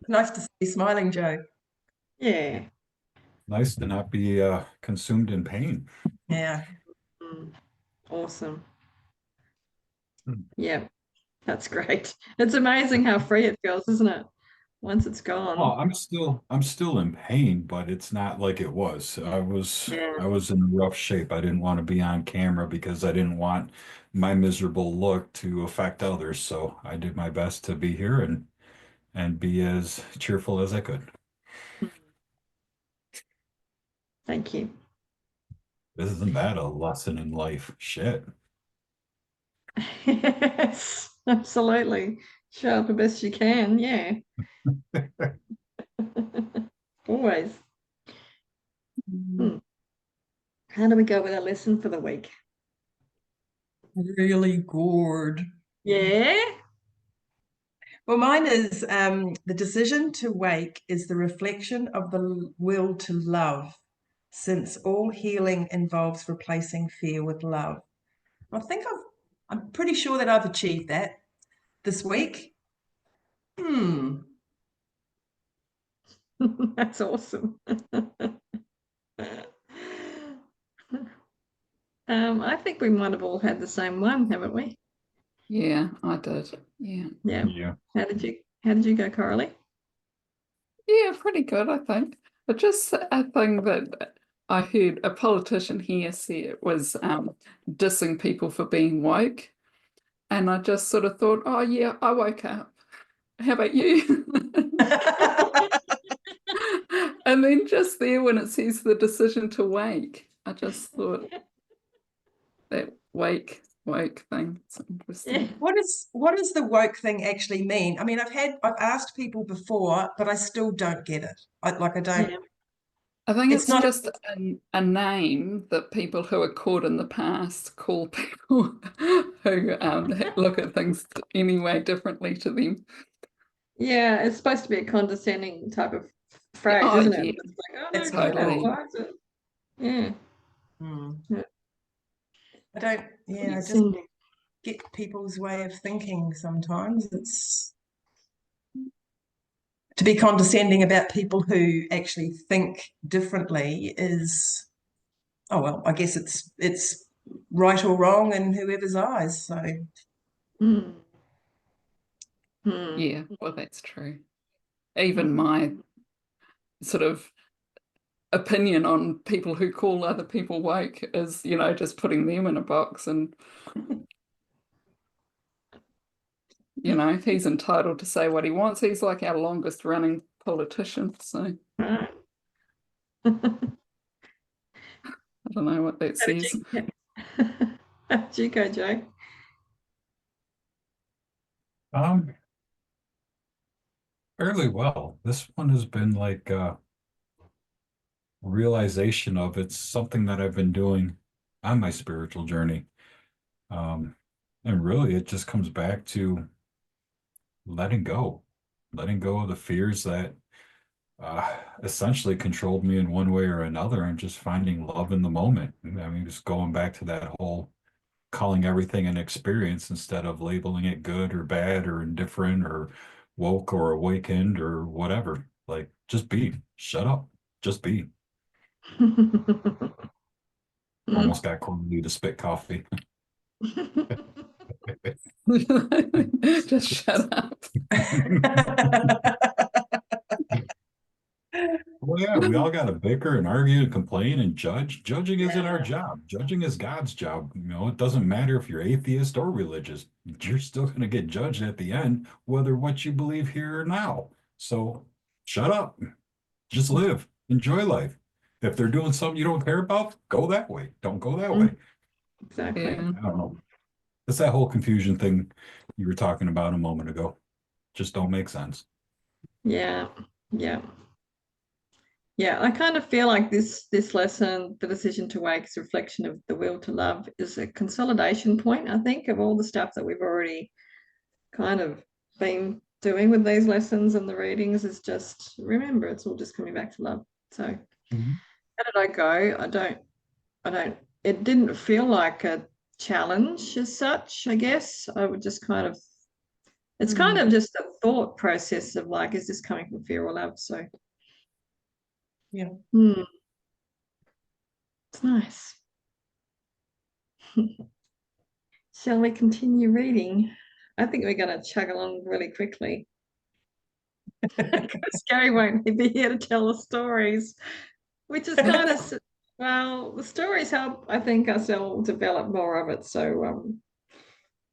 Nice to see you smiling, Joe. Yeah. Nice to not be consumed in pain. Yeah. Mm, awesome. Hmm. Yeah, that's great. It's amazing how free it feels, isn't it? Once it's Well, gone. I'm still in pain, but it's not like it was. Yeah. I was in rough shape. I didn't want to be on camera because I didn't want my miserable look to affect others. So I did my best to be here and be as cheerful as I could. Thank you. Isn't that a lesson in life? Shit. Yes, absolutely. Show up the best you can. Yeah, always. Hmm. How do we go with our lesson for the week? Really good. Yeah. Well, mine is the decision to wake is the reflection of the will to love, since all healing involves replacing fear with love. I think I'm pretty sure that I've achieved that this week. Hmm. That's awesome. I think we might have all had the same one, haven't we? Yeah, I did. Yeah. Yeah. Yeah. How did you go, Coralie? Yeah, pretty good, I think. But just a thing that I heard a politician here say it was dissing people for being woke. And I just sort of thought, oh yeah, I woke up. How about you? And then just there when it says the decision to wake, I just thought that woke thing. It's Yeah. interesting. What does the woke thing actually mean? I mean, I've asked people before, but I still don't get it. I don't. Yeah. I think It's it's not. just a name that people who are caught in the past call people who look at things anyway differently to them. Yeah, it's supposed to be a condescending type of phrase, Oh, isn't it? yeah, It's like, oh no, chill out, totally. Exactly. guys. Yeah. Hmm. Yeah. I don't. Yeah, I just Condescending. get people's way of thinking sometimes. It's to be condescending about people who actually think differently is, oh well, I guess it's right or wrong in whoever's eyes. So Hmm. Hmm. Yeah, well, that's true. Even my sort of opinion on people who call other people woke is, just putting them in a box and, he's entitled to say what he wants. He's like our longest running politician. So Right. I don't know what that How did says. you, how did you go, Joe? Um, Fairly well. This one has been like realization of it's something that I've been doing on my spiritual journey. Um, and really it just comes back to letting go of the fears that essentially controlled me in one way or another and just finding love in the moment. I mean, just going back to that whole calling everything an experience instead of labeling it good or bad or indifferent or woke or awakened or whatever. Like, just be, shut up, just be. Almost got Cornelly to spit coffee. Just shut up. Well, yeah, we all got to bicker and argue and complain and judge. Judging isn't our Yeah. job. Judging is God's job. It doesn't matter if you're atheist or religious. You're still going to get judged at the end, whether what you believe here or now. So shut up. Just live. Enjoy life. If they're doing something you don't care about, go that way. Don't go that way. Exactly. Yeah. I don't know. It's that whole confusion thing you were talking about a moment ago. Just don't make sense. Yeah. Yeah. Yeah, I kind of feel like this lesson, the decision to wake, is a reflection of the will to love, is a consolidation point, I think, of all the stuff that we've already kind of been doing with these lessons and the readings. Is just remember it's all just coming back to love. So Mhm. how did I go? I don't it didn't feel like a challenge as such, I guess. I would just kind of It's kind of just a thought process of like, is this coming from fear or love? So Yeah. It's nice. Shall we continue reading? I think we're going to chug along really quickly. Because Gary won't be here to tell the stories, which is kind of, well, the stories help, I think, us all develop more of it. So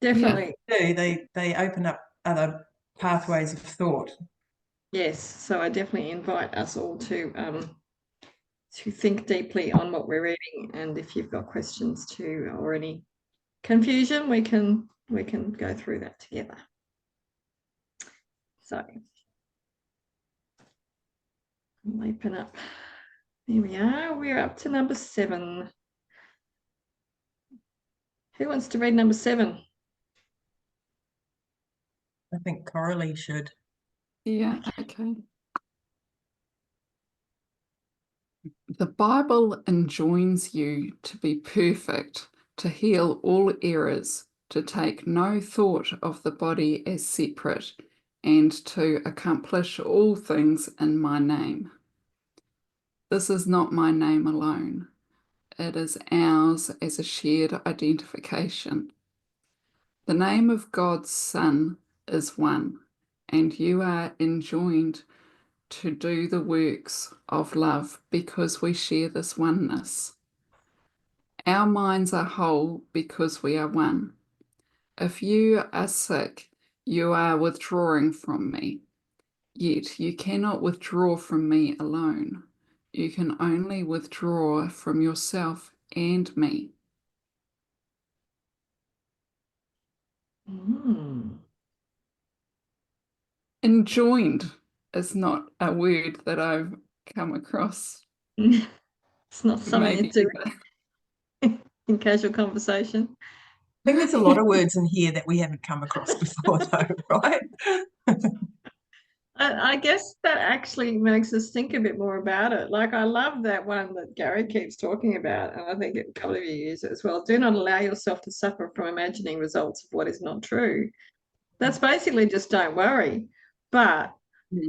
definitely. Yeah, they open up other pathways of thought. Yes, so I definitely invite us all to think deeply on what we're reading, and if you've got questions too or any confusion, we can go through that together. So I'll open up. Here we are. We're up to number 7. Who wants to read number 7? I think Coralie should. Yeah, okay. The Bible enjoins you to be perfect, to heal all errors, to take no thought of the body as separate, and to accomplish all things in my name. This is not my name alone. It is ours as a shared identification. The name of God's Son is one, and you are enjoined to do the works of love because we share this oneness. Our minds are whole because we are one. If you are sick, you are withdrawing from me. Yet you cannot withdraw from me alone. You can only withdraw from yourself and me. Enjoined is not a word that I've come across. It's not something Maybe you do in casual conversation. I think there's a lot of words in here that we haven't come across before, though, right? I guess that actually makes us think a bit more about it. Like, I love that one that Gary keeps talking about, and I think a couple of you use it as well. Do not allow yourself to suffer from imagining results of what is not true. That's basically just don't worry. But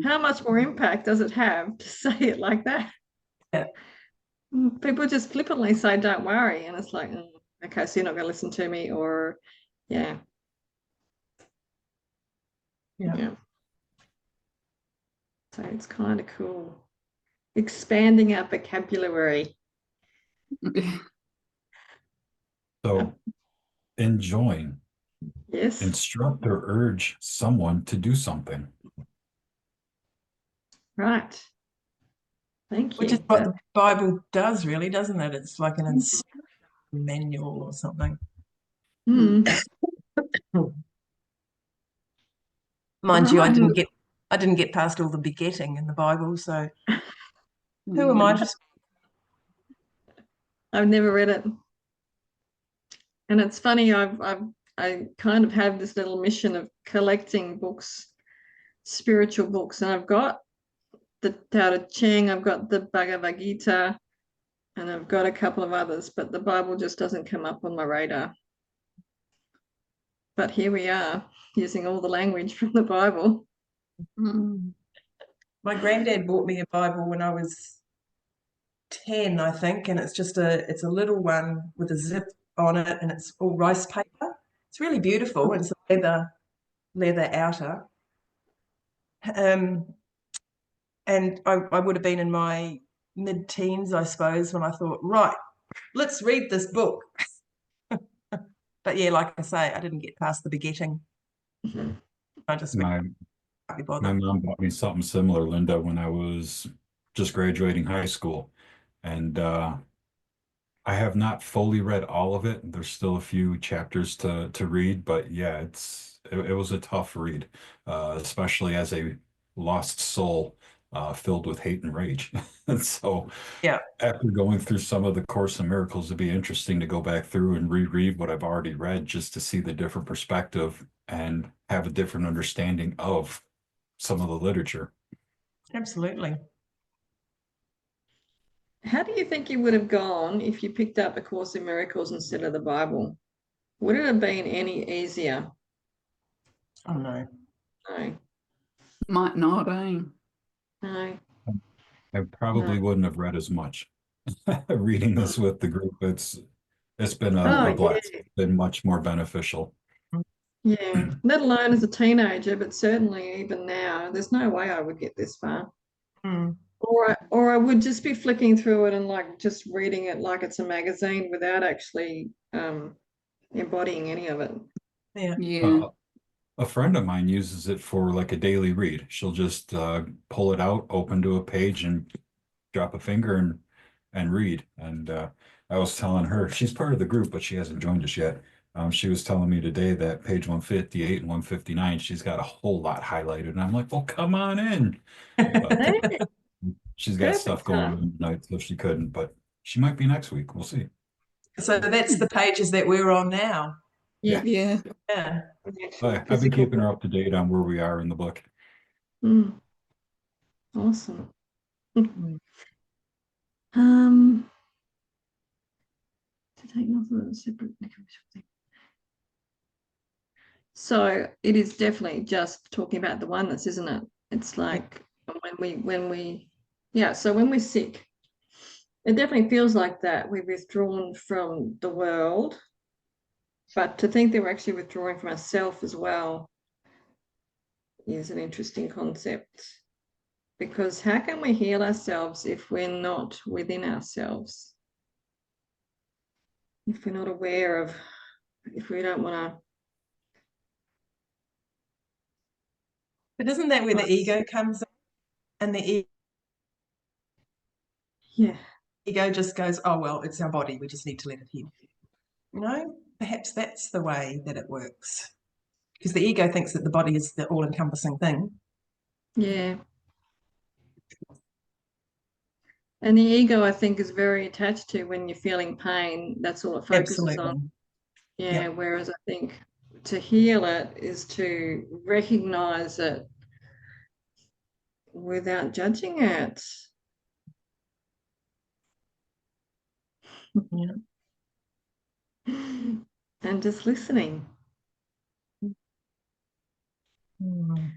how much more impact does it have to say it like that? Yeah. People just flippantly say, don't worry. And it's like, okay, so you're not going to listen to me, or, yeah. So it's kind of cool. Expanding our vocabulary. So enjoin. Yes. Instruct or urge someone to do something. Right. Thank you. Which is what the Bible does, really, doesn't it? It's like an instruction manual or something. Mind you, I didn't get past all the begetting in the Bible, so who am I to speak? I've never read it. And it's funny, I kind of have this little mission of collecting books, spiritual books, and I've got the Tao Te Ching, I've got the Bhagavad Gita, and I've got a couple of others, but the Bible just doesn't come up on my radar. But here we are, using all the language from the Bible. My granddad bought me a Bible when I was 10, I think, and it's a little one with a zip on it, and it's all rice paper. It's really beautiful. It's a leather outer. And I would have been in my mid-teens, I suppose, when I thought, right, let's read this book. But yeah, like I say, I didn't get past the begetting. I just My mom bought me something similar, Linda, when I was just graduating high school. And I have not fully read all of it. There's still a few chapters to read, but yeah, it was a tough read, especially as a lost soul filled with hate and rage. And so yeah, after going through some of the Course in Miracles, it'd be interesting to go back through and reread what I've already read just to see the different perspective and have a different understanding of some of the literature. Absolutely. How do you think you would have gone if you picked up A Course in Miracles instead of the Bible? Would it have been any easier? Oh no. No, Might not, eh? no, I probably wouldn't have read as much reading this with the group. It's been a Oh, blast. yeah, It's been much more beneficial. yeah. Let alone as a teenager, but certainly even now, there's no way I would get this far. Mm. Or I would just be flicking through it and like just reading it like it's a magazine without actually embodying any of it. Yeah. Yeah. A friend of mine uses it for like a daily read. She'll just pull it out, open to a page, and drop a finger and read. And I was telling her she's part of the group, but she hasn't joined us yet. She was telling me today that page 158 and 159, she's got a whole lot highlighted. And I'm like, well, come on in. But Hey, she's got stuff perfect going time. on tonight, so she couldn't, but she might be next week. We'll see. So that's the pages that we're on now. Yeah. Yeah. Yeah. I've been Physical keeping her book. up to date on where we are in the book. Mm, awesome. Mm. Um, to take nothing separate. So it is definitely just talking about the oneness, isn't it? It's like yeah, so when we're sick, it definitely feels like that. We're withdrawn from the world, but to think that we're actually withdrawing from ourselves as well is an interesting concept. Because how can we heal ourselves if we're not within ourselves? If we're not aware of, if we don't want But isn't that where to, the ego comes in? And the yeah, ego just goes, oh, well, it's our body. We just need to let it heal. You know, perhaps that's the way that it works. Because the ego thinks that the body is the all-encompassing thing. yeah. And the ego, I think, is very attached to when you're feeling pain. That's all it focuses on. Absolutely. Yeah. Yeah. Whereas I think to heal it is to recognize it without judging it. Yeah. And just listening. Mm.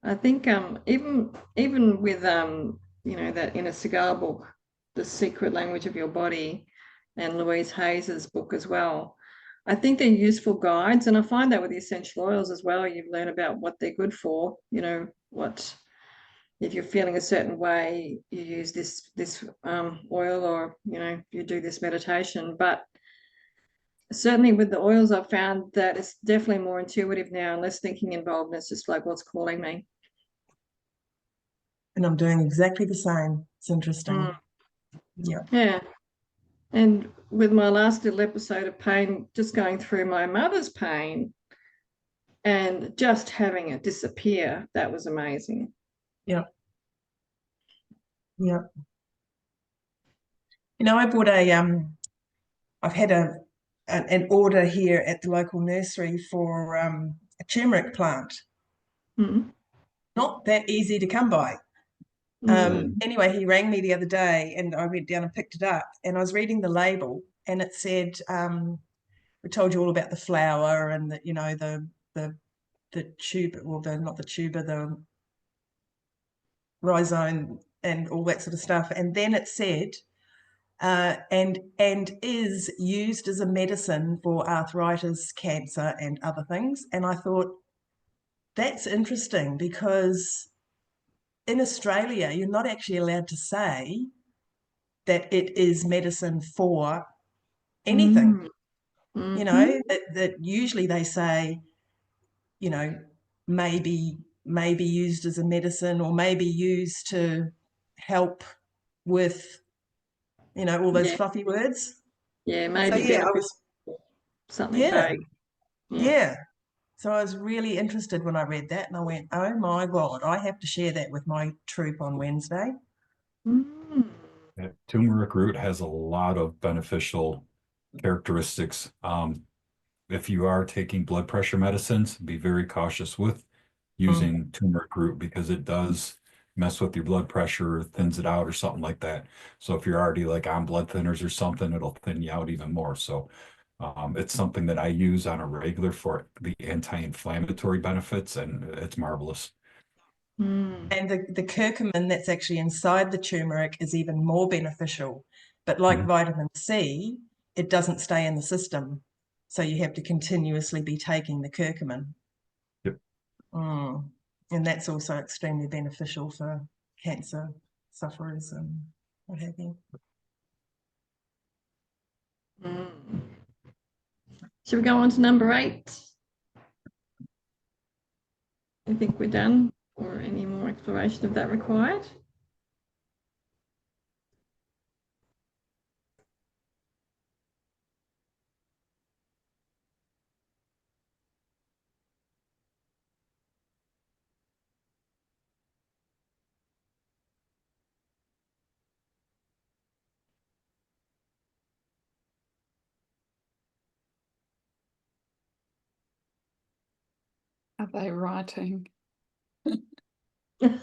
I think even with that Inner Cigar book, The Secret Language of Your Body, and Louise Hayes's book as well. I think they're useful guides, and I find that with the essential oils as well. You've learned about what they're good for. You know what if you're feeling a certain way, you use this oil, or you do this meditation. But certainly with the oils, I've found that it's definitely more intuitive now and less thinking involved. And it's just like what's calling me. And I'm doing exactly the same. It's interesting. Mm. Yeah. Yeah. And with my last little episode of pain, just going through my mother's pain and just having it disappear, that was amazing. Yeah. Yeah. You know, I bought I've had an order here at the local nursery for a turmeric plant. Mm. Not that easy to come by. Anyway, he rang me the other day and I went down and picked it up, and I was reading the label, and it said, we told you all about the flower and the tuber, well, not the tuber, the rhizome and all that sort of stuff. And then it said, and is used as a medicine for arthritis, cancer, and other things. And I thought, that's interesting, because in Australia, you're not actually allowed to say that it is medicine for anything. Mm. You know, that usually they say, you know, maybe used as a medicine, or maybe used to help with, all those Yeah, fluffy words. yeah, So maybe yeah, I benefit, was, something yeah, vague. yeah. So I was really interested when I read that, and I went, oh my God, I have to share that with my troop on Wednesday. Mm. Yeah, turmeric root has a lot of beneficial characteristics. If you are taking blood pressure medicines, be very cautious with Mm. using turmeric root, because it does mess with your blood pressure, thins it out or something like that. So if you're already like on blood thinners or something, it'll thin you out even more. So It's something that I use on a regular for the anti-inflammatory benefits, and it's marvelous. And the curcumin that's actually inside the turmeric is even more beneficial. But like vitamin C, it doesn't stay in the system. So you have to continuously be taking the curcumin. Yep. And that's also extremely beneficial for cancer sufferers and what have you. Should we go on to number 8? I think we're done, or any more exploration of that required? Are they writing? I'm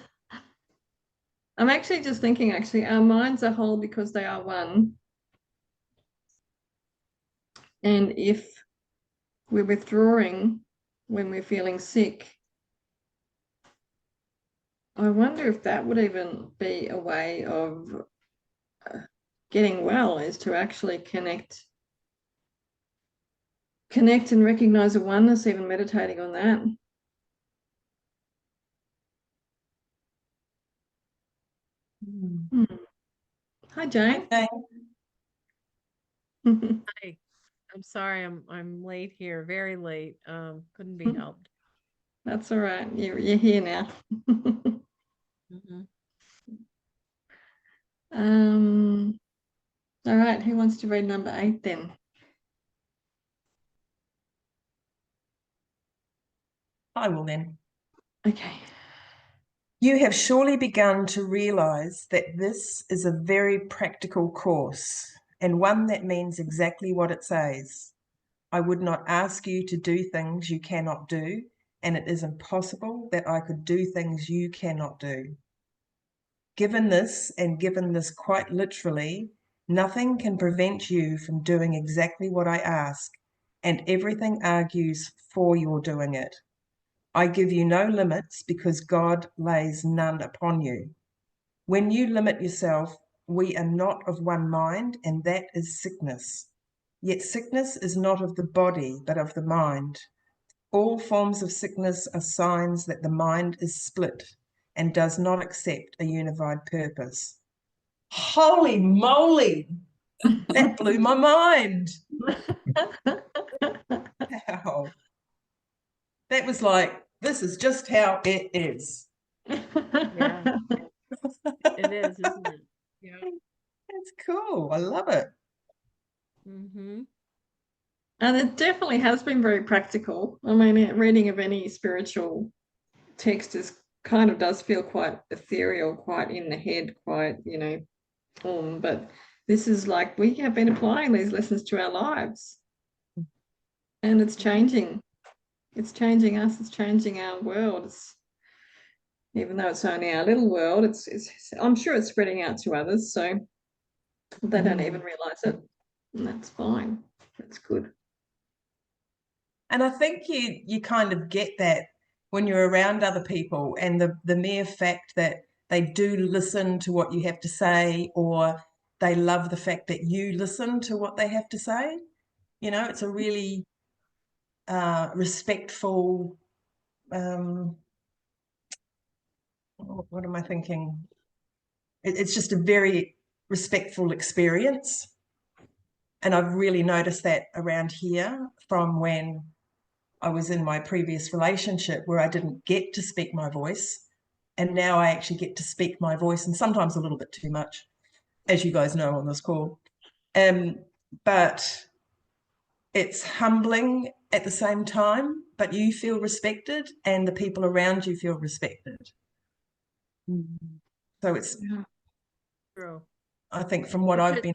actually just thinking, our minds are whole because they are one. And if we're withdrawing when we're feeling sick, I wonder if that would even be a way of getting well, is to actually connect and recognize a oneness, even meditating on that. Hi, Jane. Hi, Hi. I'm sorry, I'm late here, very late. Couldn't be helped. That's all right. You're here now. All right. Who wants to read number 8 then? I will then. Okay. You have surely begun to realize that this is a very practical course and one that means exactly what it says. I would not ask you to do things you cannot do, and it is impossible that I could do things you cannot do. Given this, and given this quite literally, nothing can prevent you from doing exactly what I ask, and everything argues for your doing it. I give you no limits because God lays none upon you. When you limit yourself, we are not of one mind, and that is sickness. Yet sickness is not of the body, but of the mind. All forms of sickness are signs that the mind is split and does not accept a unified purpose. Holy moly! That blew my mind. Wow. That was like, this is just how it is. Yeah, it is, isn't it? Yeah. That's cool. I love it. And it definitely has been very practical. I mean, reading of any spiritual text is kind of does feel quite ethereal, quite in the head, quite, but this is like we have been applying these lessons to our lives, and it's changing. It's changing us. It's changing our world. Even though it's only our little world, it's I'm sure it's spreading out to others, so they don't even realize it, and that's fine. That's good. And I think you kind of get that when you're around other people, and the mere fact that they do listen to what you have to say, or they love the fact that you listen to what they have to say. It's a really respectful, what am I thinking? It's just a very respectful experience. And I've really noticed that around here from when I was in my previous relationship where I didn't get to speak my voice. And now I actually get to speak my voice, and sometimes a little bit too much, as you guys know on this call. But it's humbling at the same time, but you feel respected and the people around you feel respected. So it's True. I think from what I've been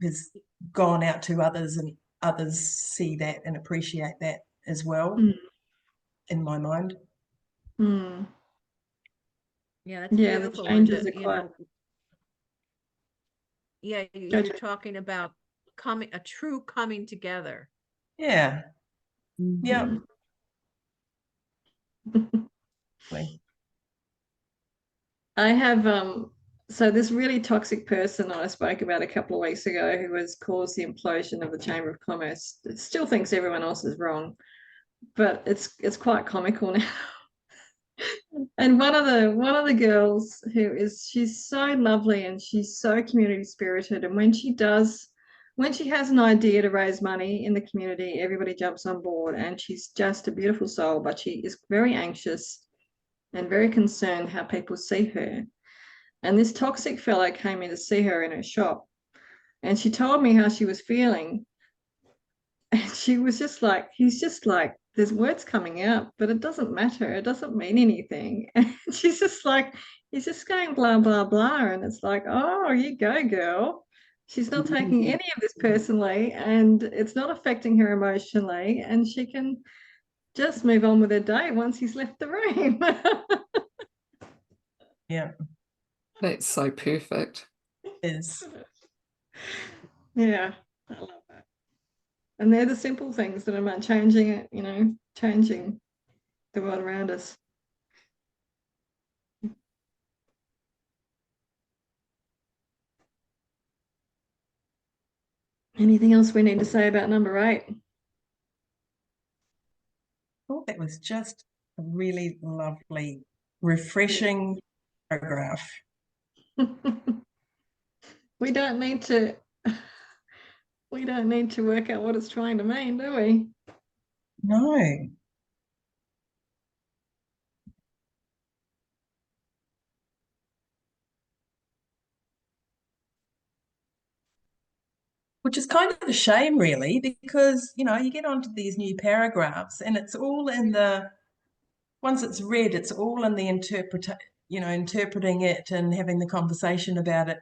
has gone out to others, and others see that and appreciate that as well in my mind. Yeah, that's The beautiful, changes Linda. are quite. Yeah, you're talking about a true coming together. Yeah. Yeah. I have so this really toxic person that I spoke about a couple of weeks ago who has caused the implosion of the Chamber of Commerce still thinks everyone else is wrong, but it's quite comical now. And one of the girls she's so lovely and she's so community spirited, and when she has an idea to raise money in the community, everybody jumps on board, and she's just a beautiful soul, but she is very anxious and very concerned how people see her. And this toxic fellow came in to see her in her shop, and she told me how she was feeling. And she was just like, he's just like, there's words coming out, but it doesn't matter. It doesn't mean anything. And she's just like, he's just going blah, blah, blah. And it's like, oh, you go, girl. She's not taking any of this personally, and it's not affecting her emotionally. And she can just move on with her day once he's left the room. Yeah. That's so perfect. It is. Yeah, I love that. And they're the simple things that are about changing it, changing the world around us. Anything else we need to say about number 8? Oh, that was just a really lovely, refreshing paragraph. We don't need to work out what it's trying to mean, do we? No. Which is kind of a shame, really, because, you get onto these new paragraphs and it's all in once it's read, it's all in the interpreting it and having the conversation about it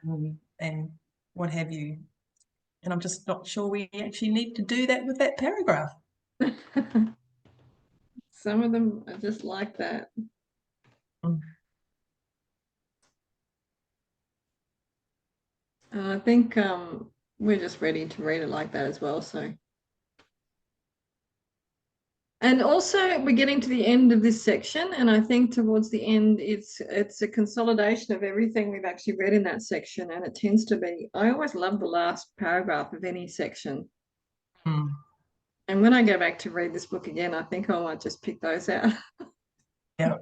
and what have you. And I'm just not sure we actually need to do that with that paragraph. Some of them are just like that. And I think we're just ready to read it like that as well. So, and also we're getting to the end of this section, and I think towards the end it's a consolidation of everything we've actually read in that section, and it tends to be, I always love the last paragraph of any section. And when I go back to read this book again, I think I might just pick those out. Yeah.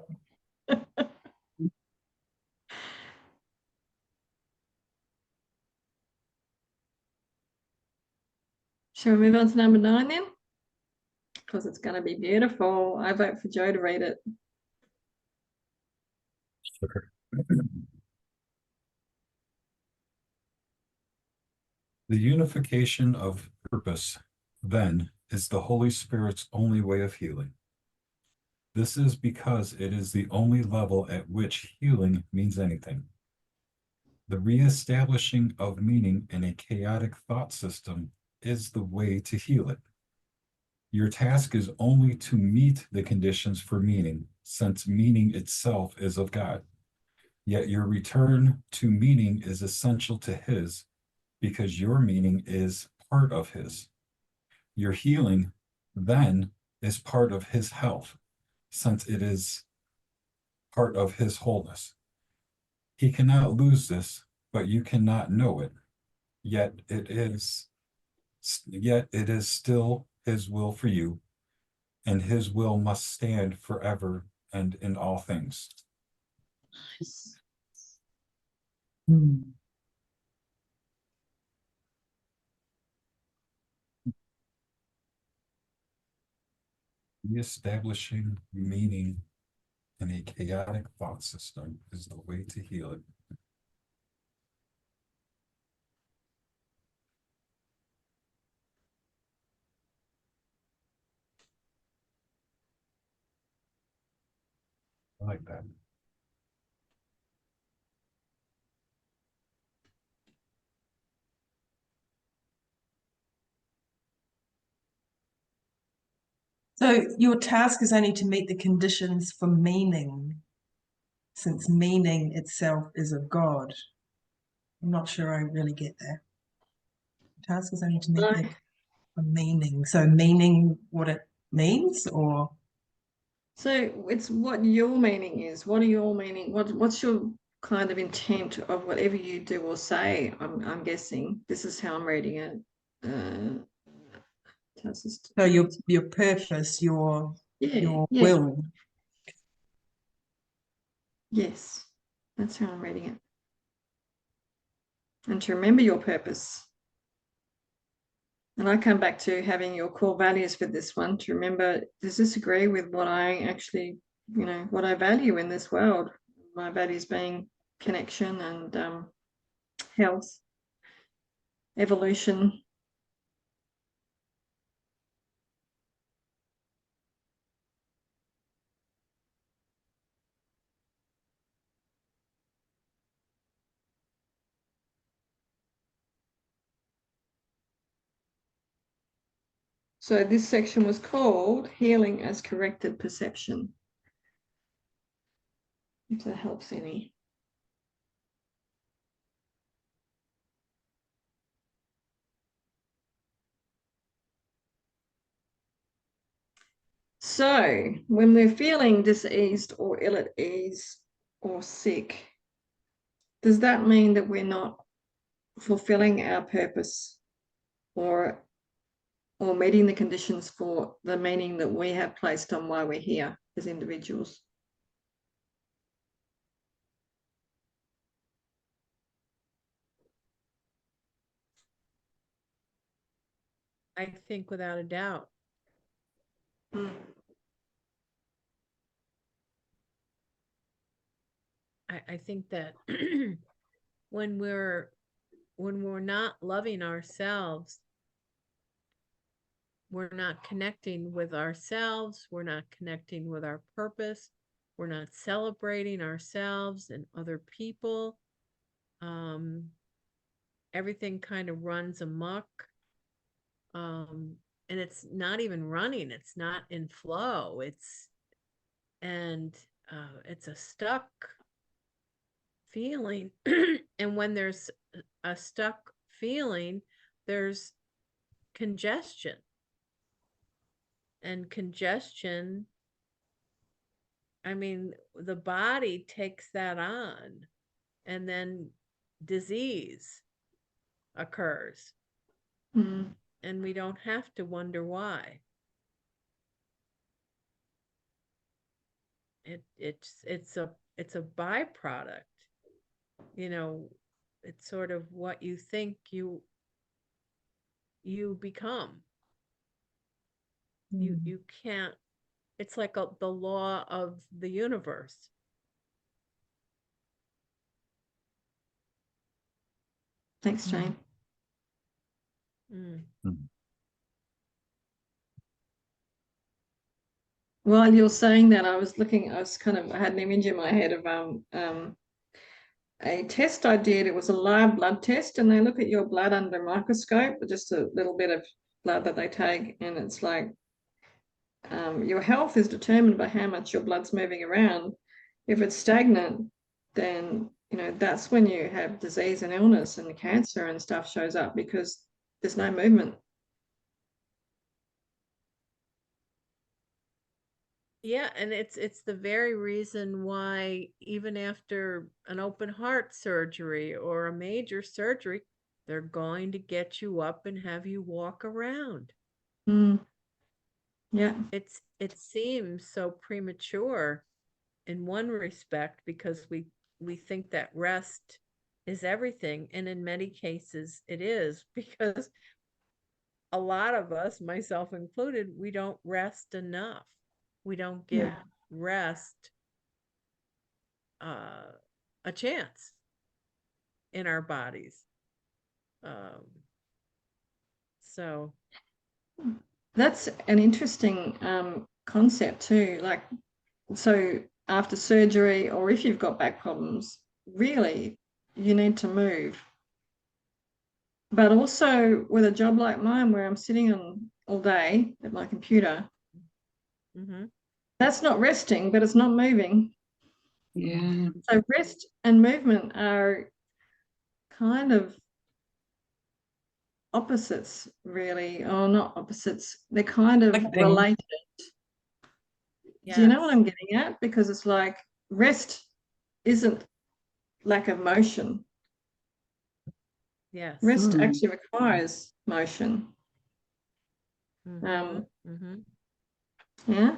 Shall we move on to number 9 then? Because it's going to be beautiful. I vote for Joe to read it. Sure. The unification of purpose, then, is the Holy Spirit's only way of healing. This is because it is the only level at which healing means anything. The reestablishing of meaning in a chaotic thought system is the way to heal it. Your task is only to meet the conditions for meaning, since meaning itself is of God. Yet your return to meaning is essential to His, because your meaning is part of His. Your healing, then, is part of His health, since it is part of His wholeness. He cannot lose this, but you cannot know it. Yet it is still His will for you, and His will must stand forever and in all things. Reestablishing meaning in a chaotic thought system is the way to heal it. I like that. So your task is only to meet the conditions for meaning, since meaning itself is of God. I'm not sure I really get that. task is only to meet No. the meaning. So meaning what it means, or So it's what your meaning is. What are your meaning? What's your kind of intent of whatever you do or say? I'm guessing this is how I'm reading it. so your purpose, your Yeah. will. Yes, that's how I'm reading it. And to remember your purpose. And I come back to having your core values for this one, to remember, does this agree with what I actually, what I value in this world? My values being connection and health, evolution. So this section was called Healing as Corrected Perception, if that helps any. So when we're feeling diseased or ill at ease or sick, does that mean that we're not fulfilling our purpose or meeting the conditions for the meaning that we have placed on why we're here as individuals? I think without a doubt. Mm. I think that when we're not loving ourselves, we're not connecting with ourselves, we're not connecting with our purpose, we're not celebrating ourselves and other people. Everything kind of runs amok. And it's not even running, it's not in flow. It's a stuck feeling. And when there's a stuck feeling, there's congestion. And congestion, I mean, the body takes that on, and then disease occurs. Mm. And we don't have to wonder why. It's a byproduct. It's sort of what you think you become. You can't, it's like the law of the universe. Thanks, Jane. Mm. While you're saying that, I had an image in my head of a test I did. It was a live blood test, and they look at your blood under a microscope, just a little bit of blood that they take, and it's like your health is determined by how much your blood's moving around. If it's stagnant, then that's when you have disease and illness, and cancer and stuff shows up, because there's no movement. Yeah, and it's the very reason why even after an open heart surgery or a major surgery, they're going to get you up and have you walk around. Mm. Yeah. It seems so premature in one respect, because we think that rest is everything, and in many cases it is, because a lot of us, myself included, we don't rest enough. We don't give rest a chance in our bodies. So that's an interesting concept too. Like, so after surgery, or if you've got back problems, really you need to move. But also with a job like mine, where I'm sitting on all day at my computer, that's not resting, but it's not moving. Yeah. So rest and movement are kind of opposites, really, or not opposites. They're kind of Conflicting. related. Do you know what Yes. I'm getting at? Because it's like rest isn't lack of motion. Yes. Rest actually requires motion. Mhm, mhm. Yeah.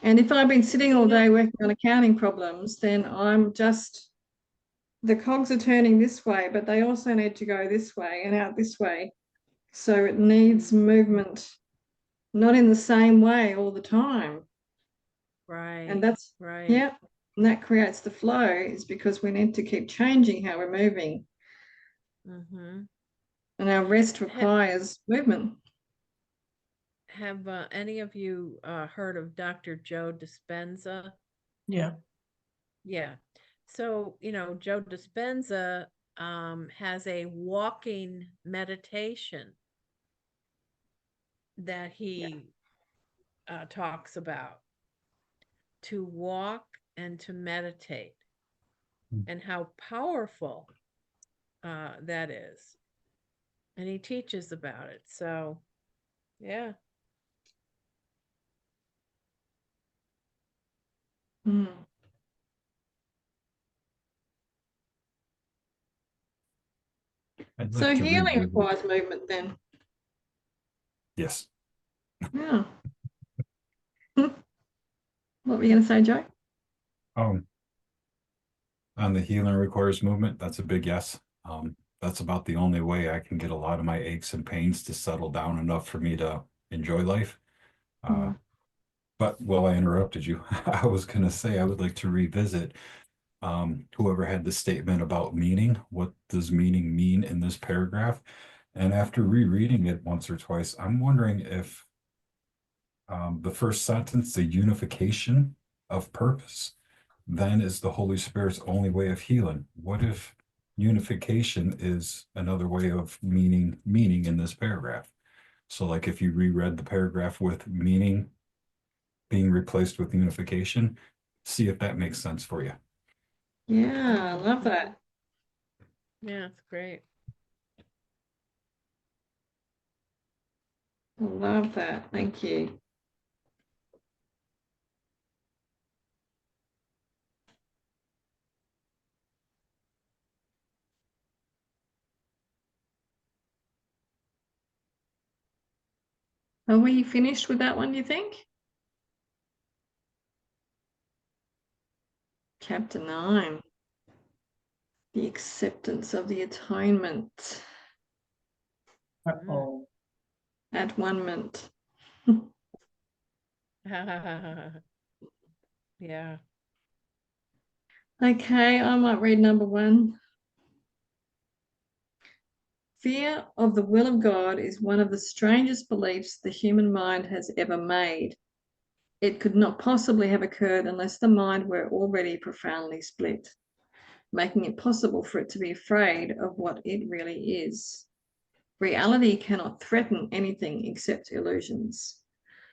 And if I've been sitting all day working on accounting problems, then I'm just, the cogs are turning this way, but they also need to go this way and out this way. So it needs movement, not in the same way all the time. Right. And that's, right. yeah, and that creates the flow, is because we need to keep changing how we're moving. Mhm. And our rest requires movement. Have any of you heard of Dr. Joe Dispenza? Yeah. Yeah. So, Joe Dispenza has a walking meditation that he talks about, to walk and to meditate, and how powerful that is. And he teaches about it. So, yeah. Mm. I'd So like to healing revisit. requires movement then. Yes. Yeah. What were you going to say, Joe? On the healing requires movement, that's a big yes. That's about the only way I can get a lot of my aches and pains to settle down enough for me to enjoy life. But while I interrupted you, I was going to say I would like to revisit whoever had the statement about meaning. What does meaning mean in this paragraph? And after rereading it once or twice, I'm wondering if the first sentence, the unification of purpose, then is the Holy Spirit's only way of healing. What if unification is another way of meaning in this paragraph? So like if you reread the paragraph with meaning being replaced with unification, see if that makes sense for you. Yeah, I love that. Yeah, it's great. I love that. Thank you. Are we finished with that one, do you think? Chapter 9. The acceptance of the atonement. Uh-oh. Atonement. Yeah. Okay, I might read number 1. Fear of the will of God is one of the strangest beliefs the human mind has ever made. It could not possibly have occurred unless the mind were already profoundly split, making it possible for it to be afraid of what it really is. Reality cannot threaten anything except illusions,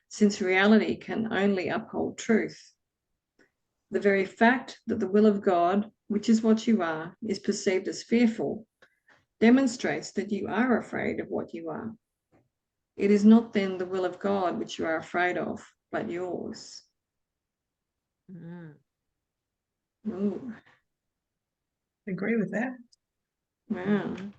since reality can only uphold truth. The very fact that the will of God, which is what you are, is perceived as fearful, demonstrates that you are afraid of what you are. It is not then the will of God which you are afraid of, but yours. Mm. Ooh, Agree with that. wow. Mhm.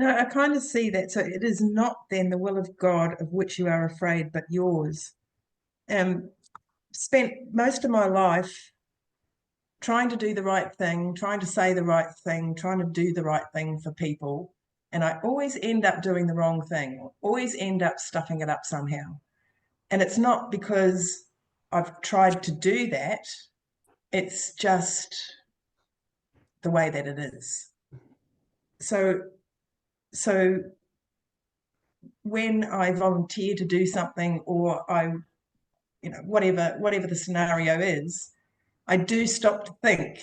I kind of see that. So it is not then the will of God of which you are afraid, but yours. Spent most of my life trying to do the right thing, trying to say the right thing, trying to do the right thing for people. And I always end up doing the wrong thing, always end up stuffing it up somehow. And it's not because I've tried to do that, it's just the way that it is. So when I volunteer to do something, or I, whatever the scenario is, I do stop to think,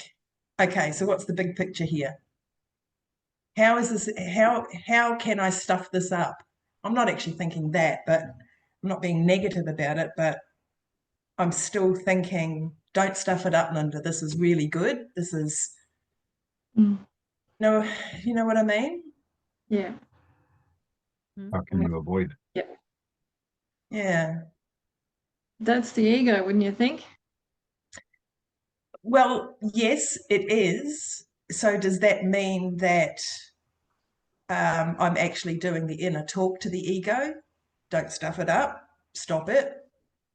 okay, so what's the big picture here? How is this, how can I stuff this up I'm not actually thinking that, but I'm not being negative about it, but I'm still thinking, don't stuff it up, Linda. This is really good. This is, Mm. no, you know what I mean? Yeah. How can you avoid it? Yeah. Yeah. That's the ego, wouldn't you think? Well, yes, it is. So does that mean that I'm actually doing the inner talk to the ego? Don't stuff it up. Stop it.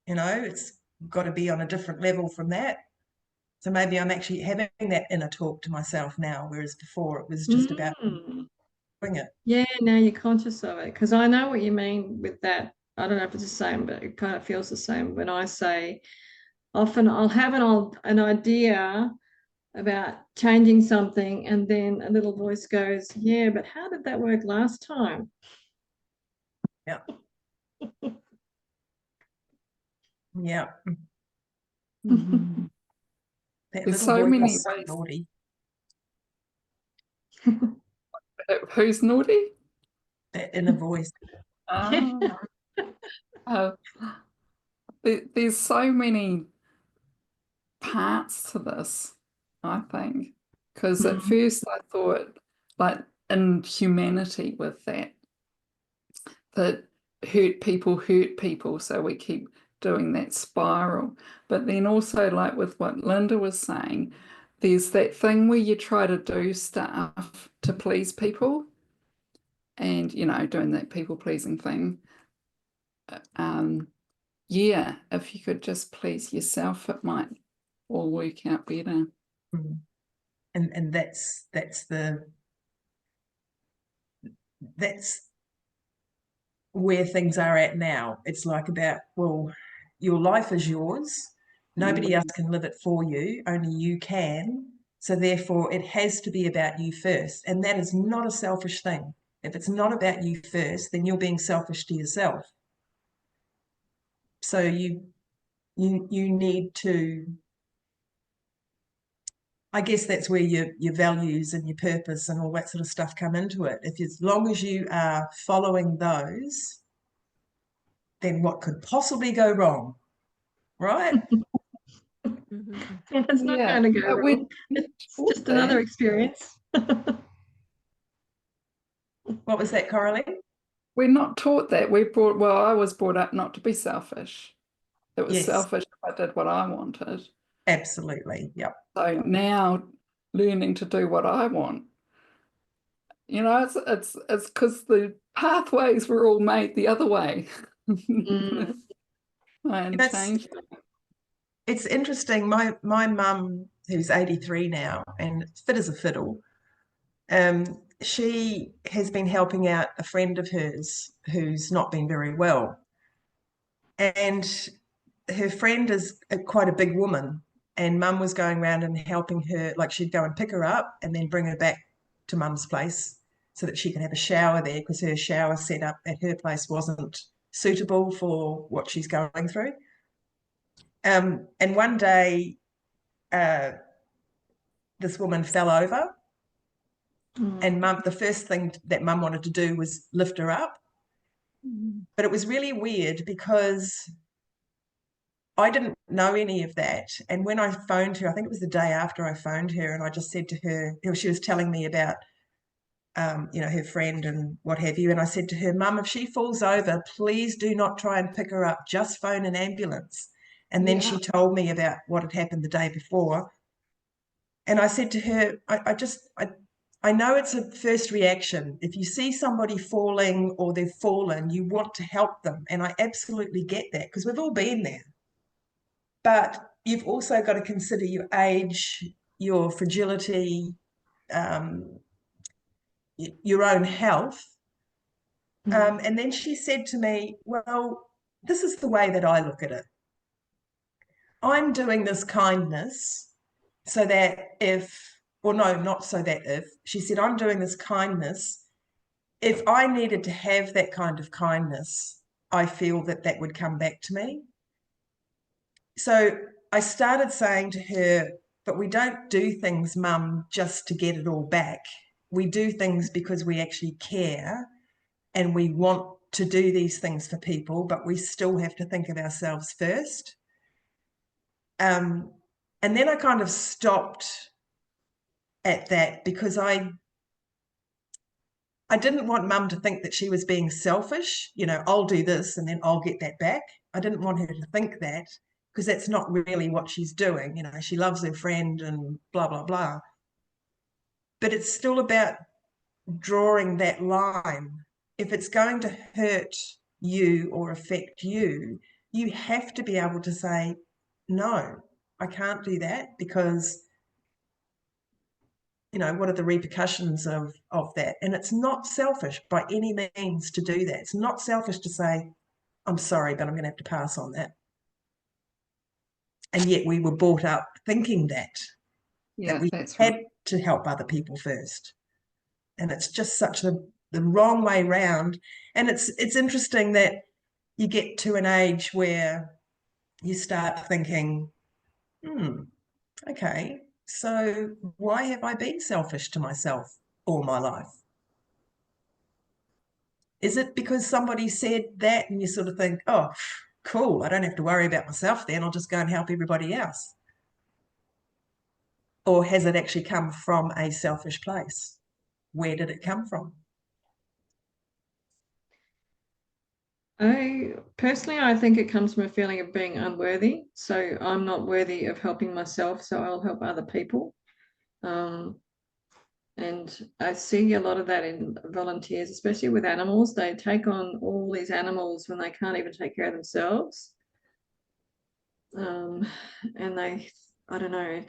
You know, it's got to be on a different level from that. So maybe I'm actually having that inner talk to myself now, whereas before it was just about Mm. doing it. Yeah, now you're conscious of it. Because I know what you mean with that. I don't know if it's the same, but it kind of feels the same when I say, often I'll have an idea about changing something, and then a little voice goes, yeah, but how did that work last time? Yeah. Yeah. Mhm. That There's little so voice many is so ways. naughty. Who's naughty? That inner voice. Ah, uh, there's so many parts to this, I think, because at first I thought, like, in humanity with that hurt people, so we keep doing that spiral. But then also, like with what Linda was saying, there's that thing where you try to do stuff to please people, and doing that people pleasing thing. Yeah, if you could just please yourself, it might all work out better. Mm. And that's where things are at now. It's like about, well, your life is yours. Nobody else can live it for you, only you can. So therefore it has to be about you first. And that is not a selfish thing. If it's not about you first, then you're being selfish to yourself. So you need to, I guess that's where your values and your purpose and all that sort of stuff come into it. If as long as you are following those, then what could possibly go wrong, right? It's not Yeah, going to go but we're wrong. not It's taught just another that. experience. What was that, Coralie? We're not taught that. Well, I was brought up not to be selfish. It was Yes, selfish if I did what I wanted. absolutely. Yep. So now learning to do what I want. It's because the pathways were all made the other way. Mm. And That's changed. it's interesting. My mum, who's 83 now and fit as a fiddle, she has been helping out a friend of hers who's not been very well. And her friend is quite a big woman, and mum was going around and helping her, like she'd go and pick her up and then bring her back to mum's place so that she can have a shower there, because her shower set up at her place wasn't suitable for what she's going through. And one day, this woman fell over, and mum, the first thing that mum wanted to do was lift her up. But it was really weird because I didn't know any of that. And when I phoned her, I think it was the day after I phoned her, and I just said to her, she was telling me about, her friend and what have you. And I said to her, Mum, if she falls over, please do not try and pick her up. Just phone an ambulance. And then she told me about what had happened the day before. And I said to her, I know it's a first reaction. If you see somebody falling or they've fallen, you want to help them. And I absolutely get that, because we've all been there. But you've also got to consider your age, your fragility, your own health. And then she said to me, well, this is the way that I look at it. I'm doing this kindness so that if, or no, not so that if, she said, I'm doing this kindness. If I needed to have that kind of kindness, I feel that that would come back to me. So I started saying to her, but we don't do things, Mum, just to get it all back. We do things because we actually care and we want to do these things for people, but we still have to think of ourselves first. And then I kind of stopped at that because I didn't want Mum to think that she was being selfish. You know, I'll do this and then I'll get that back. I didn't want her to think that, because that's not really what she's doing. You know, she loves her friend and blah, blah, blah. But it's still about drawing that line. If it's going to hurt you or affect you, you have to be able to say, no, I can't do that, because, you know, what are the repercussions of that? And it's not selfish by any means to do that. It's not selfish to say, I'm sorry, but I'm going to have to pass on that. And yet we were brought up thinking that we that's had right. to help other people first. And it's just such the wrong way round. And it's interesting that you get to an age where you start thinking, okay, so why have I been selfish to myself all my life? Is it because somebody said that and you sort of think, oh, cool, I don't have to worry about myself then, I'll just go and help everybody else? Or has it actually come from a selfish place? Where did it come from? I think it comes from a feeling of being unworthy. So I'm not worthy of helping myself, so I'll help other people. And I see a lot of that in volunteers, especially with animals. They take on all these animals when they can't even take care of themselves. And I don't know,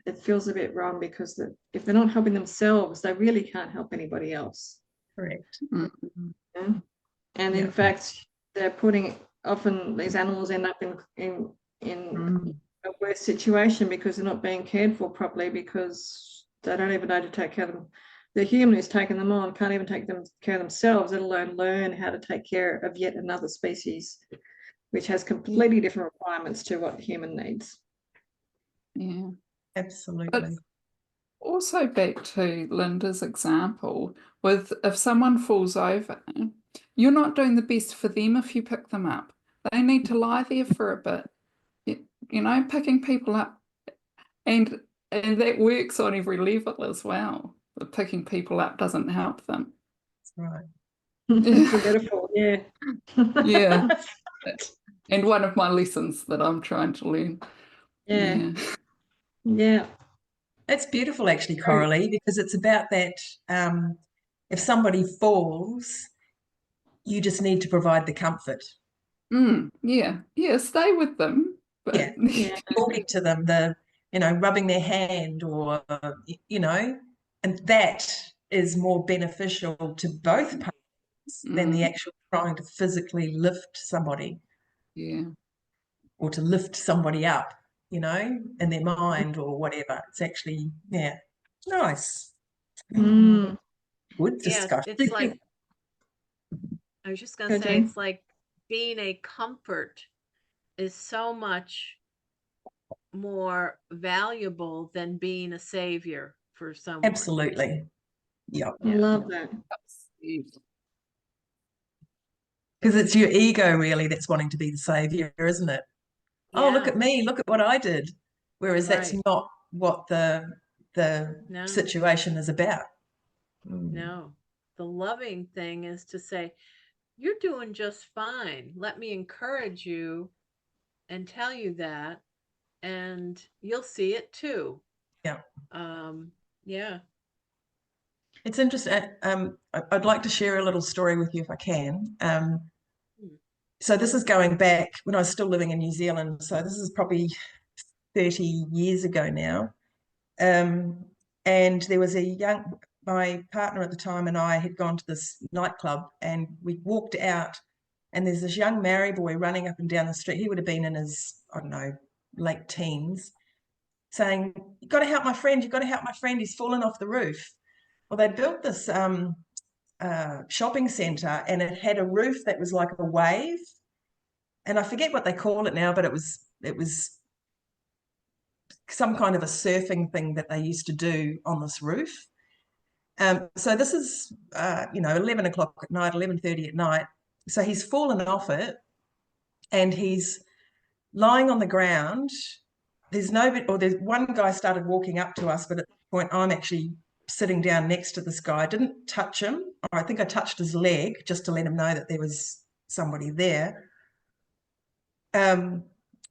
it feels a bit wrong, because if they're not helping themselves, they really can't help anybody else. Correct. Yeah? And in fact, often these animals end up in a worse situation because they're not being cared for properly, because they don't even know to take care of them. The human who's taken them on can't even take care of themselves, let alone learn how to take care of yet another species, which has completely different requirements to what the human needs. Yeah. Absolutely. But also back to Linda's example, if someone falls over, you're not doing the best for them if you pick them up. They need to lie there for a bit. You know, picking people up, and that works on every level as well. The picking people up doesn't help them. That's right. It's a metaphor, yeah. Yeah. And one of my lessons that I'm trying to learn. Yeah. Yeah. It's beautiful, actually, Coralie, because it's about that. If somebody falls, you just need to provide the comfort. Yeah, stay with them. But Yeah. Talking to them, rubbing their hand, or, and that is more beneficial to both parties than the actual trying to physically lift somebody. Yeah. Or to lift somebody up, in their mind or whatever. It's actually, nice. Good discussion. It's like, I was just going to say, it's like being a comfort is so much more valuable than being a savior for someone. Absolutely. Yeah. I love that. Because it's your ego really that's wanting to be the savior, isn't it? Yeah. Oh, look at me, look at what I did. Whereas that's not what the situation is about. No. The loving thing is to say, you're doing just fine. Let me encourage you and tell you that, and you'll see it too. Yeah. Yeah. It's interesting. I'd like to share a little story with you if I can. So this is going back when I was still living in New Zealand. So this is probably 30 years ago now. And there was my partner at the time and I had gone to this nightclub, and we walked out, and there's this young Maori boy running up and down the street. He would have been in his, I don't know, late teens, saying, "You've got to help my friend, you've got to help my friend, he's fallen off the roof." Well, they built this shopping centre, and it had a roof that was like a wave. And I forget what they call it now, but it was some kind of a surfing thing that they used to do on this roof. So this is, 11 o'clock at night, 11:30 at night. So he's fallen off it and he's lying on the ground. There's one guy started walking up to us, but at this point I'm actually sitting down next to this guy. I didn't touch him, or I think I touched his leg just to let him know that there was somebody there. And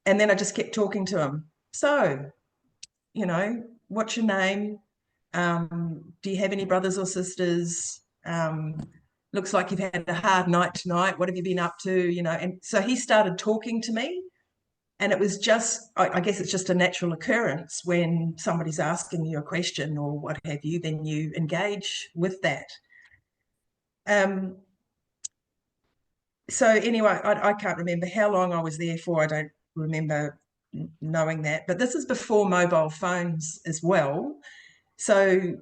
then I just kept talking to him. So, what's your name? Do you have any brothers or sisters? Looks like you've had a hard night tonight. What have you been up to? And so he started talking to me. And it was just, I guess it's just a natural occurrence when somebody's asking you a question or what have you, then you engage with that. So anyway, I can't remember how long I was there for. I don't remember knowing that. But this is before mobile phones as well. So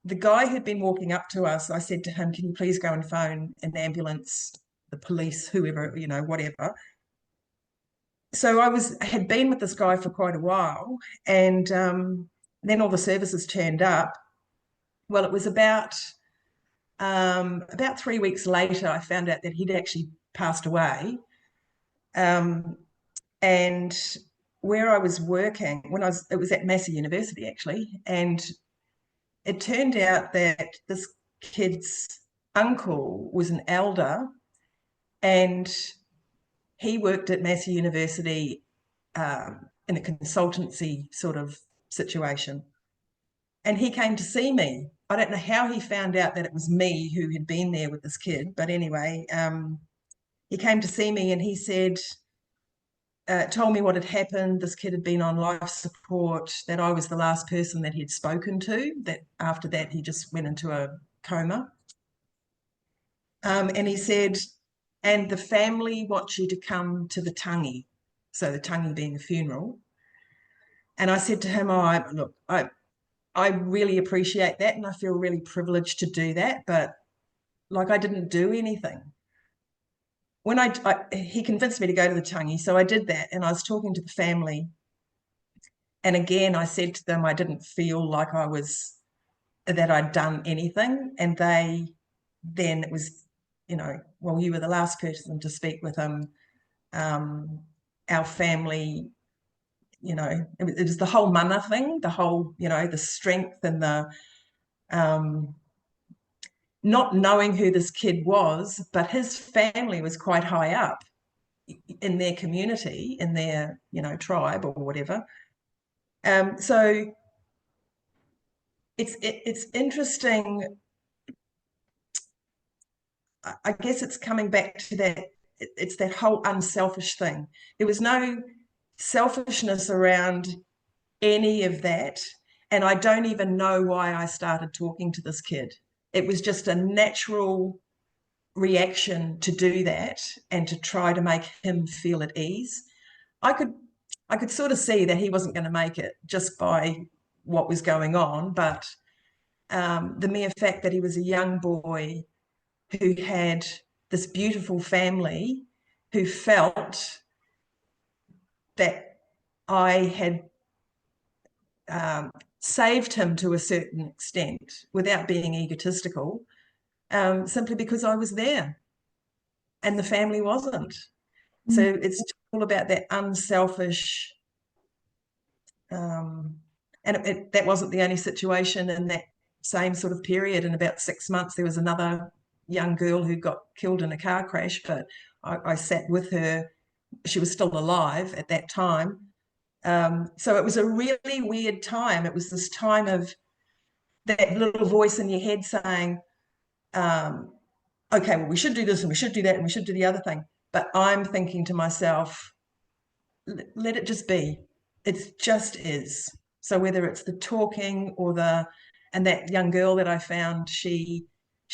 the guy who'd been walking up to us, I said to him, can you please go and phone an ambulance, the police, whoever, whatever. So I had been with this guy for quite a while, and then all the services turned up. Well, it was about 3 weeks later, I found out that he'd actually passed away. And where I was working, it was at Massey University actually, and it turned out that this kid's uncle was an elder, and he worked at Massey University in a consultancy sort of situation. And he came to see me. I don't know how he found out that it was me who had been there with this kid, but anyway, he came to see me and he said, told me what had happened. This kid had been on life support, that I was the last person that he'd spoken to, that after that he just went into a coma. And he said, and the family wants you to come to the tangi. So the tangi being the funeral. And I said to him, look, I really appreciate that and I feel really privileged to do that, but like I didn't do anything. When he convinced me to go to the tangi, so I did that, and I was talking to the family. And again, I said to them I didn't feel like that I'd done anything. And then it was, well, you were the last person to speak with him. Our family, it was the whole mana thing, the whole, the strength and the not knowing who this kid was, but his family was quite high up in their community, in their, tribe or whatever. So it's interesting. I guess it's coming back to that. It's that whole unselfish thing. There was no selfishness around any of that. And I don't even know why I started talking to this kid. It was just a natural reaction to do that and to try to make him feel at ease. I could sort of see that he wasn't going to make it just by what was going on, but the mere fact that he was a young boy who had this beautiful family who felt that I had saved him to a certain extent without being egotistical, simply because I was there and the family wasn't. So it's all about that unselfish, and that wasn't the only situation in that same sort of period. In about 6 months, there was another young girl who got killed in a car crash, but I sat with her. She was still alive at that time. So it was a really weird time. It was this time of that little voice in your head saying, okay, well, we should do this and we should do that and we should do the other thing. But I'm thinking to myself, let it just be. It just is. So whether it's the talking or and that young girl that I found, she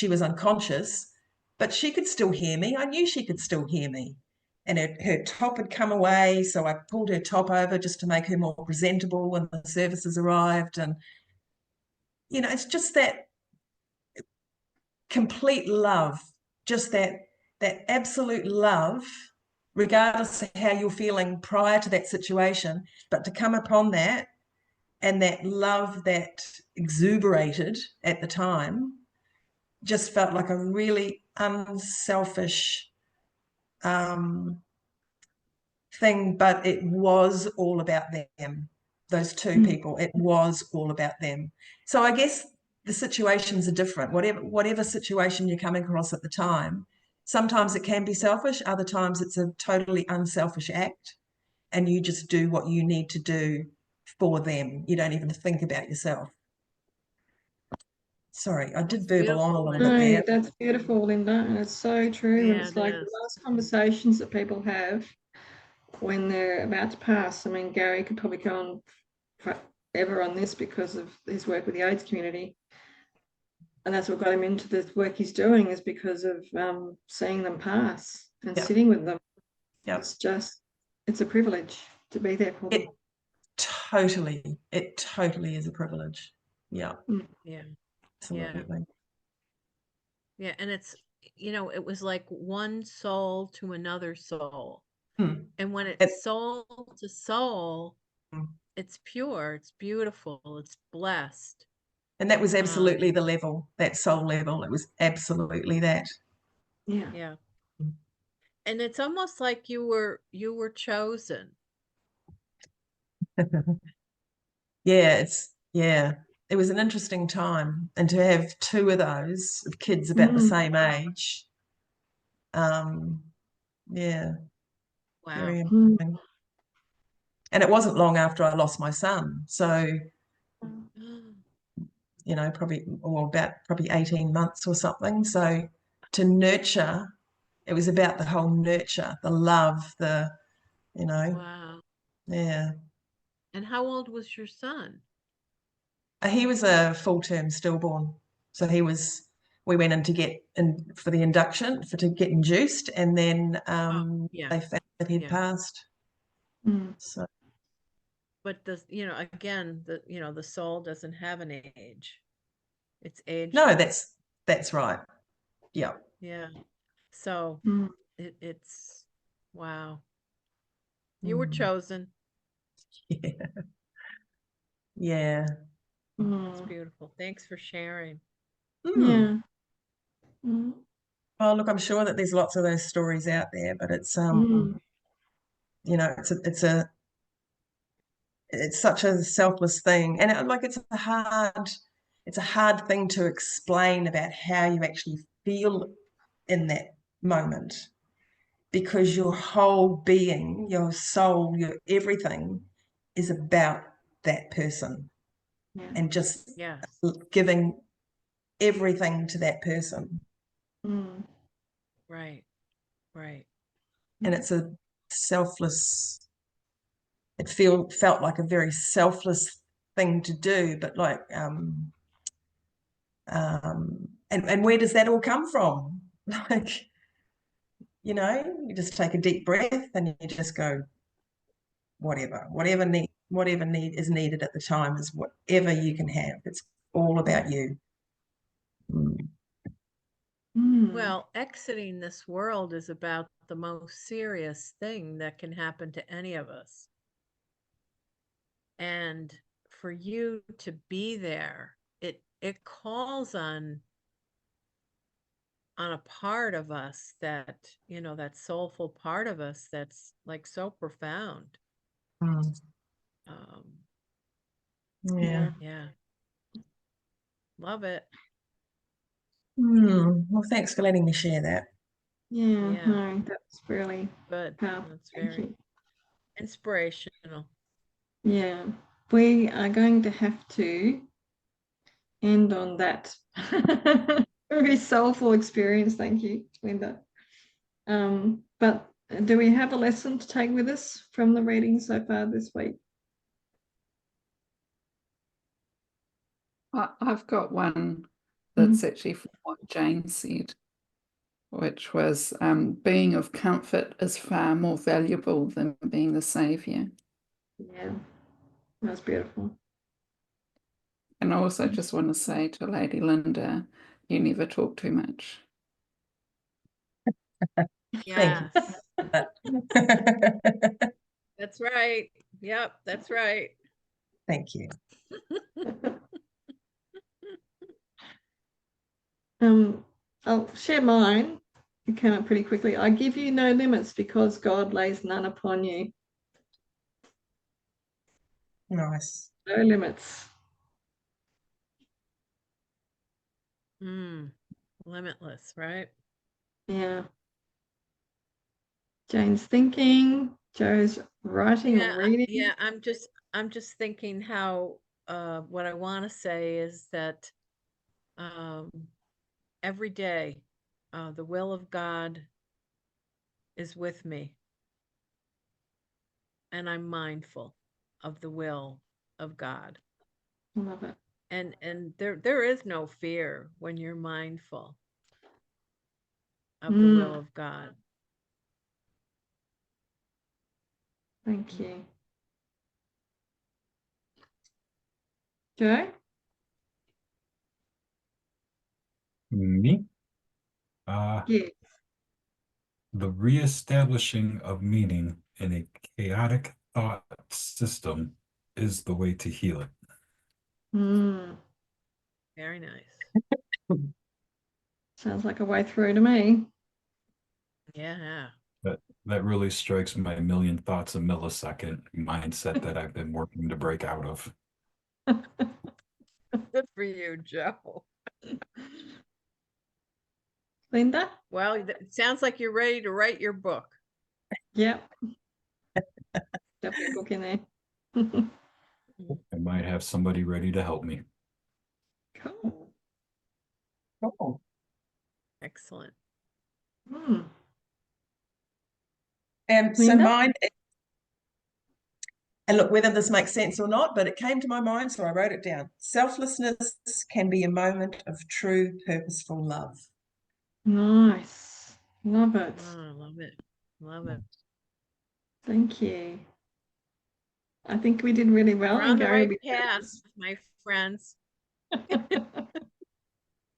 was unconscious, but she could still hear me. I knew she could still hear me. And her top had come away, so I pulled her top over just to make her more presentable when the services arrived. And, it's just that complete love, just that absolute love, regardless of how you're feeling prior to that situation, but to come upon that and that love that exuberated at the time just felt like a really unselfish thing, but it was all about them. Those two people, it was all about them. So I guess the situations are different. Whatever situation you're coming across at the time, sometimes it can be selfish, other times it's a totally unselfish act, and you just do what you need to do for them. You don't even think about yourself. Sorry, I did verbal on a little bit No, there. that's beautiful, Linda, and it's so true. And Yeah, it's it like is. the last conversations that people have when they're about to pass. I mean, Gary could probably go on forever on this because of his work with the AIDS community. And that's what got him into the work he's doing, is because of seeing them pass and Yep. sitting with them. Yep. It's a privilege to be there for them. It totally is a privilege. Yeah, Yeah. absolutely. Yeah. And it's, it was like one soul to another soul. And when it's soul to soul, it's pure, it's beautiful, it's blessed. And that was absolutely the level, that soul level. It was absolutely that. Yeah. Yeah. And it's almost like you were chosen. It was an interesting time, and to have two of those of kids about the same age. Yeah. Wow. Very interesting. And it wasn't long after I lost my son. So, probably 18 months or something. So to nurture, it was about the whole nurture, the love, Wow. Yeah. And how old was your son? He was a full-term stillborn. So we went in to get in for the induction to get induced, and then they found that he'd passed. So, but again, the soul doesn't have an age. It's age. no, that's right. Yeah. Yeah. So it's wow. You were chosen. Yeah. Yeah. It's beautiful. Thanks for sharing. Yeah. Oh, look, I'm sure that there's lots of those stories out there, but it's it's such a selfless thing, and it's a hard thing to explain about how you actually feel in that moment, because your whole being, your soul, your everything is about that person, and just giving everything to that person. Right. And it's a selfless, felt like a very selfless thing to do, but like and where does that all come from? Like, you just take a deep breath and you just go, whatever need is needed at the time is whatever you can have. It's all about you. Well, exiting this world is about the most serious thing that can happen to any of us. And for you to be there, it calls on a part of us that, that soulful part of us that's like so profound. Yeah. Love it. Well, thanks for letting me share that. No, that's really good. Powerful. That's very inspirational. Yeah, we are going to have to end on that very soulful experience. Thank you, Linda. But do we have a lesson to take with us from the reading so far this week? I've got one that's actually from what Jane said, which was being of comfort is far more valuable than being the saviour. Yeah, that's beautiful. And I also just want to say to Lady Linda, you never talk too much. Yes. That's right. Yep, that's right. Thank you. I'll share mine. It came up pretty quickly. I give you no limits because God lays none upon you. Nice. No limits. Limitless, right? Yeah. Jane's thinking. Joe's writing or reading. Yeah, I'm just thinking how what I want to say is that every day the will of God is with me, and I'm mindful of the will of God. I love it. And there is no fear when you're mindful of the will of God. Thank you. Joe? Me? Yes. The reestablishing of meaning in a chaotic thought system is the way to heal it. Very nice. Sounds like a way through to me. Yeah. That really strikes my million thoughts a millisecond mindset that I've been working to break out of. Good for you, Joe. Linda? Well, it sounds like you're ready to write your book. Yep. Definitely a book in there. I might have somebody ready to help me. Cool. Cool. Excellent. So Linda? mine, and look, whether this makes sense or not, but it came to my mind, so I wrote it down. Selflessness can be a moment of true, purposeful love. Nice. Love it. Oh, I love it. Love it. Thank you. I think we did really well. We're on the right path, my friends.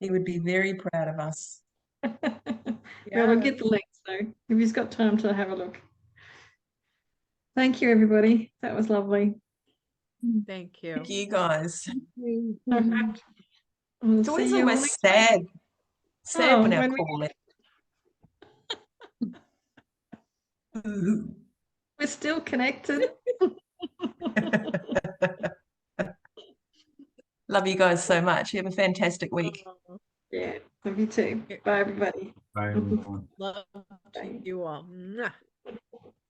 He would be very proud of us. Well, we'll get the link, so if you've got time to have a look. Thank you, everybody. That was lovely. Thank you. Thank you, guys. We'll It's always see you all almost next week. sad when our when call we're still connected. Love you guys so much. You have a fantastic week. Yeah, love you too. Bye, everybody. Bye, everyone. Love to you all. Mwah.